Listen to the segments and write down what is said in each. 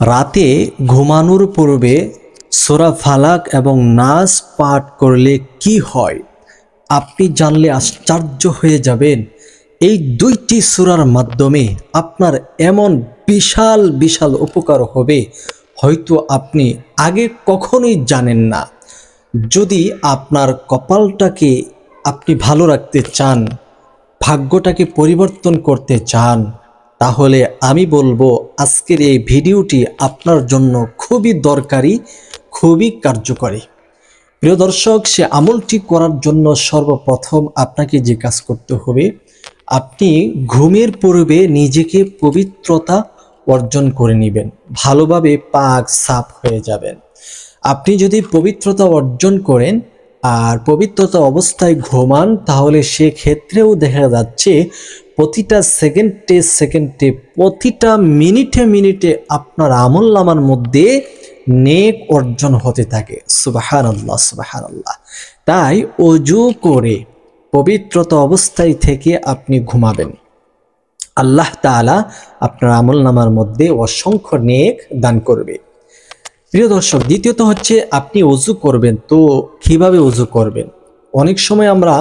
রাতে ঘুমানোর পূর্বে সূরা ফালাক এবং নাস পাঠ করলে কি হয় আপনি জানলে আশ্চর্য হয়ে যাবেন। এই দুইটি সূরার মাধ্যমে আপনার এমন বিশাল বিশাল উপকার হবে, হয়তো আপনি আগে কখনোই জানেন না। যদি আপনার কপালটাকে আপনি ভালো রাখতে চান, ভাগ্যটাকে পরিবর্তন করতে চান, তাহলে আমি বলবো আজকের এই ভিডিওটি আপনার জন্য খুবই দরকারি, খুবই কার্যকরী। প্রিয় দর্শক, সে আমলটি করার জন্য সর্বপ্রথম আপনাকে যে কাজ করতে হবে, আপনি ঘুমের পূর্বে নিজেকে পবিত্রতা অর্জন করে নেবেন, ভালোভাবে পাক সাফ হয়ে যাবেন। আপনি যদি পবিত্রতা অর্জন করেন আর পবিত্রতা অবস্থায় ঘুমান, তাহলে সেক্ষেত্রেও দেখা যাচ্ছে প্রতিটা সেকেন্ডে সেকেন্ডে, প্রতিটা মিনিটে মিনিটে আপনার আমলনামার মধ্যে নেক অর্জন হতে থাকে। সুবহানাল্লাহ, সুবহানাল্লাহ। তাই ওযু করে পবিত্রতা অবস্থায় থেকে আপনি ঘুমাবেন, আল্লাহ তাআলা আপনার আমলনামার মধ্যে অসংখ্য নেক দান করবে। প্রিয় দর্শক, দ্বিতীয়ত হচ্ছে আপনি ওযু করবেন। তো কিভাবে ওযু করবেন? অনেক সময় আমরা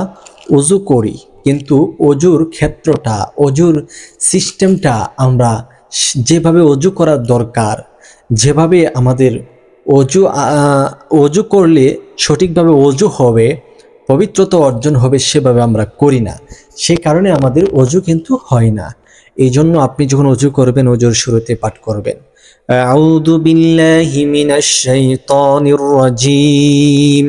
ওযু করি, কিন্তু ওযুর ক্ষেত্রটা, ওযুর সিস্টেমটা আমরা যেভাবে ওযু করার দরকার, যেভাবে আমাদের ওযু করলে সঠিকভাবে ওযু হবে, পবিত্রতা অর্জন হবে, সেভাবে আমরা করি না। সে কারণে আমাদের ওযু কিন্তু হয় না। এই জন্য আপনি যখন ওযু করবেন, ওযুর শুরুতে পাঠ করবেন আউযু বিল্লাহি মিনাশ শাইতানির রাজীম,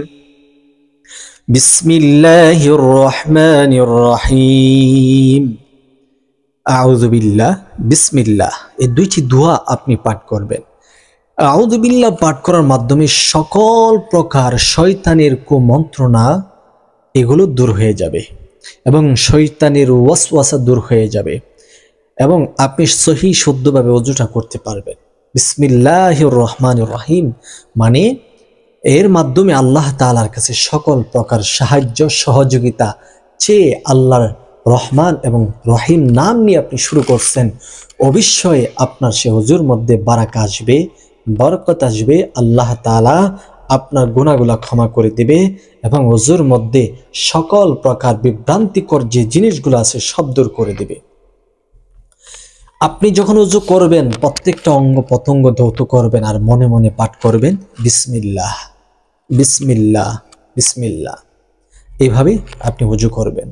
বিসমিল্লাহির রহমানির রহিম। আউযু বিল্লাহ, বিসমিল্লাহ, এই দুইটি দোয়া আপনি পাঠ করবেন। আউযু বিল্লাহ পাঠ করার মাধ্যমে সকল প্রকার শয়তানের কুমন্ত্রণা এগুলো দূর হয়ে যাবে এবং শয়তানের ওয়াসওয়াসা দূর হয়ে যাবে এবং আপনি সহি শুদ্ধভাবে ওযুটা করতে পারবেন। বিসমিল্লাহির রহমানির রহিম মানে এর মাধ্যমে আল্লাহ তাআলার কাছে সকল প্রকার সাহায্য সহযোগিতা চেয়ে আল্লাহর রহমান এবং রহিম নাম নিয়ে আপনি শুরু করছেন, অবশ্যই আপনার সে ওযুর মধ্যে বারাকা আসবে, বরকত আসবে। আল্লাহ তাআলা আপনার গুনাহগুলো ক্ষমা করে দিবে এবং ওযুর মধ্যে সকল প্রকার বিভ্রান্তিকর যে জিনিসগুলো আছে সব দূর করে দিবে। আপনি যখন ওযু করবেন, প্রত্যেকটা অঙ্গ প্রত্যঙ্গ ধৌত করবেন আর মনে মনে পাঠ করবেন বিসমিল্লাহ, বিসমিল্লাহ, বিসমিল্লাহ। এইভাবে আপনি ওযু করবেন।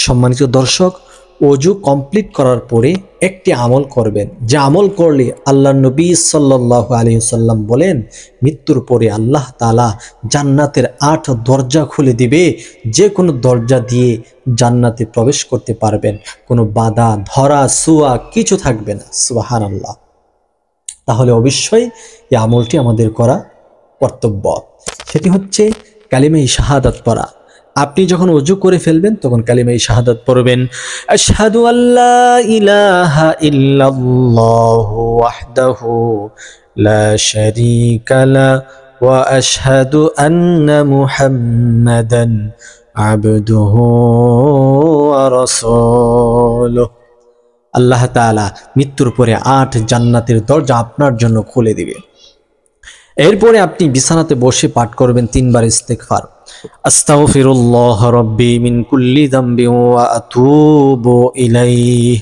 সম্মানিত দর্শক, ওযু কমপ্লিট করার পরে একটি আমল করবেন, যে আমল করলে আল্লাহর নবী সাল্লাল্লাহু আলাইহি ওয়াসাল্লাম বলেন, মৃত্যুর পরে আল্লাহ তাআলা জান্নাতের 8 দরজা খুলে দিবে, যে কোনো দরজা দিয়ে জান্নাতে প্রবেশ করতে পারবেন, কোনো বাধা ধরা ছোঁয়া কিছু থাকবে না। সুবহানাল্লাহ। তাহলে অবশ্যই এই আমলটি আমাদের করা কর্তব্য। সেটি হচ্ছে কালিমা শাহাদাত পড়া। আপনি যখন ওযু করে ফেলবেন, তখন কালিমা শাহাদাত পড়বেন, আশহাদু আল্লা ইলাহা ইল্লাল্লাহু ওয়াহদাহু লা শারীকা লা ওয়া আশহাদু আন্না মুহাম্মাদান আবদুহু ওয়া রাসূলুহু। আল্লাহ তাআলা মৃত্যুর পরে 8 জান্নাতের দরজা আপনার জন্য খুলে দিবে। এরপরে আপনি বিছানাতে বসে পাঠ করবেন 3 বার ইস্তিগফার। আস্তাগফিরুল্লাহ রাব্বি মিন কুল্লি যামবি ওয়া আতুবু ইলাইহি।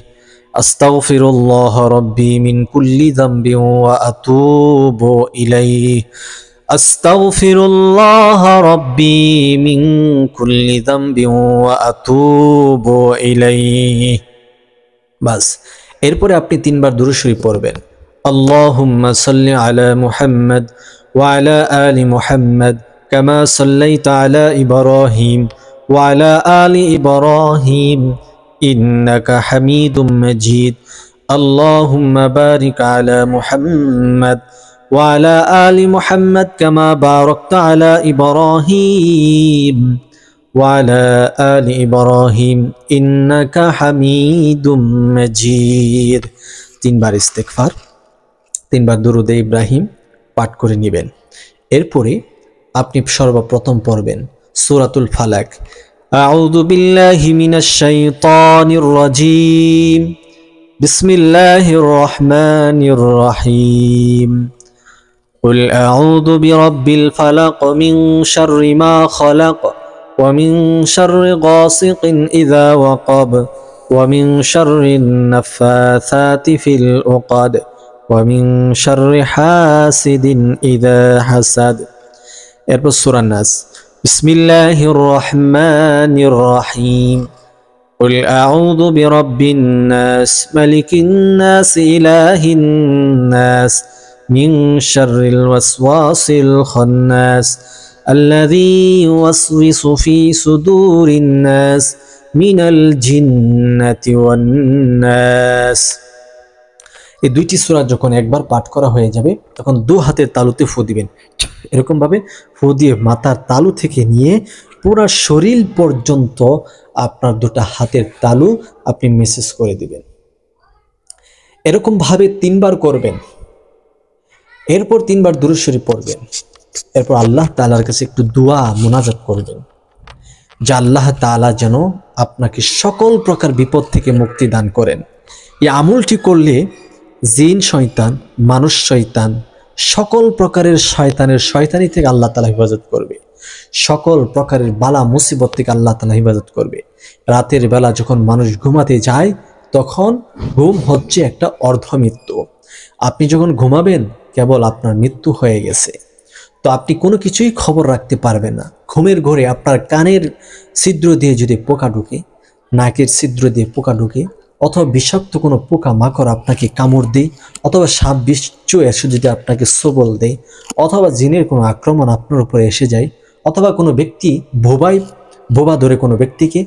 আস্তাগফিরুল্লাহ রাব্বি মিন কুল্লি যামবি ওয়া আতুবু ইলাইহি। আস্তাগফিরুল্লাহ রাব্বি মিন কুল্লি যামবি ওয়া আতুবু ইলাইহি। বাস, এরপরে আপনি 3 বার দুরূদ শরীফ পড়বেন। আল্লাহুম্মা সাল্লি আলা মুহাম্মাদ ওয়া আলা আলি মুহাম্মাদ কামা সাল্লাইতা আলা ইব্রাহিম ওয়া আলা আলি ইব্রাহিম ইন্নাকা হামিদুম মাজিদ। আল্লাহুম্মা বারিক আলা মুহাম্মাদ ওয়া আলা আলি মুহাম্মাদ কামা বারাকতা আলা ইব্রাহিম ওয়া আলা আলি ইব্রাহিম ইন্নাকা হামিদুম মাজিদ। 3 বার ইস্তিগফার, 3 বার দুরুদে ইব্রাহিম পাঠ করে নেবেন। এরপরে আপনি সর্বপ্রথম পড়বেন সূরাতুল ফালাক। আউযু বিল্লাহি মিনাশ শাইতানির রাজীম, বিসমিল্লাহির রহমানির রহিম। قل أعوذ برب الفلق من شر ما خلق ومن شر غاسق إذا وقب ومن شر النفاثات في العقد ومن شر حاسد إذا حسد. এরপর সূরা নাস। বিসমিল্লাহির রহমানির রহিম। قل أعوذ برب الناس ملك الناس إله الناس من شر الوسواس الخناس الذي يوسوس في صدور الناس من الجنة والناس. এই দুইটি সূরা যখন একবার পাঠ করা হয়ে যাবে তখন দু হাতের তালুতে ফু দিবেন। এরকম ভাবে ফু দিয়ে মাথার তালু থেকে নিয়ে পুরো শরীর পর্যন্ত আপনার দুটো হাতের তালু আপনি মেসেজ করে দিবেন। এরকম ভাবে 3 বার করবেন। এরপর 3 বার দুরূদ শরীফ পড়বেন। এরপর আল্লাহ তাআলার কাছে একটু দোয়া মুনাজাত করবেন যে আল্লাহ তাআলা যেন আপনাকে সকল প্রকার বিপদ থেকে মুক্তি দান করেন। এই আমলটি করলে জিন শয়তান, মানুষ শয়তান, সকল প্রকারের শয়তানি থেকে আল্লাহ তাআলা হেফাজত করবে। সকল প্রকারের বালা মুসিবত থেকে আল্লাহ তাআলা হেফাজত করবে। রাতের বেলা যখন মানুষ ঘুমাতে যায় তখন ঘুম হচ্ছে একটা অর্ধমৃত্যু। আপনি যখন ঘুমাবেন কেবল আপনার মৃত্যু হয়ে গেছে, তো আপনি কোনো কিছুই খবর রাখতে পারবেন না। ঘুমের ঘরে আপনার কানের ছিদ্র দিয়ে যদি পোকা ঢুকে, নাকের ছিদ্র দিয়ে পোকা ঢুকে, অথবা বিষাক্ত কোনো পোকা মাকড় আপনাকে কামড় দেয়, অথবা সাপ বিচ্ছু এসে যদি আপনাকে সবল দেয়, অথবা জিনের কোনো আক্রমণ আপনার উপরে এসে যায়, অথবা কোনো ব্যক্তি বোবা ধরে কোনো ব্যক্তিকে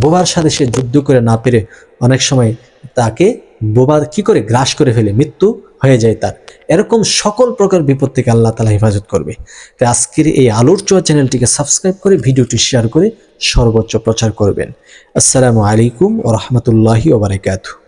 বোবার সাথে সে যুদ্ধ করে না পেরে অনেক সময় তাকে বোবা কি করে গ্রাস করে ফেলে, মৃত্যু হয়ে যায় তার। এরকম সকল প্রকার বিপদ থেকে আল্লাহ তাআলা হেফাজত করবে। তাই আজকের এই আলোর ছোঁয়া চ্যানেলটিকে সাবস্ক্রাইব করে ভিডিওটি শেয়ার করে সর্বোচ্চ প্রচার করবেন। আসসালামু আলাইকুম ওয়া রাহমাতুল্লাহি ওয়া বারাকাতুহু।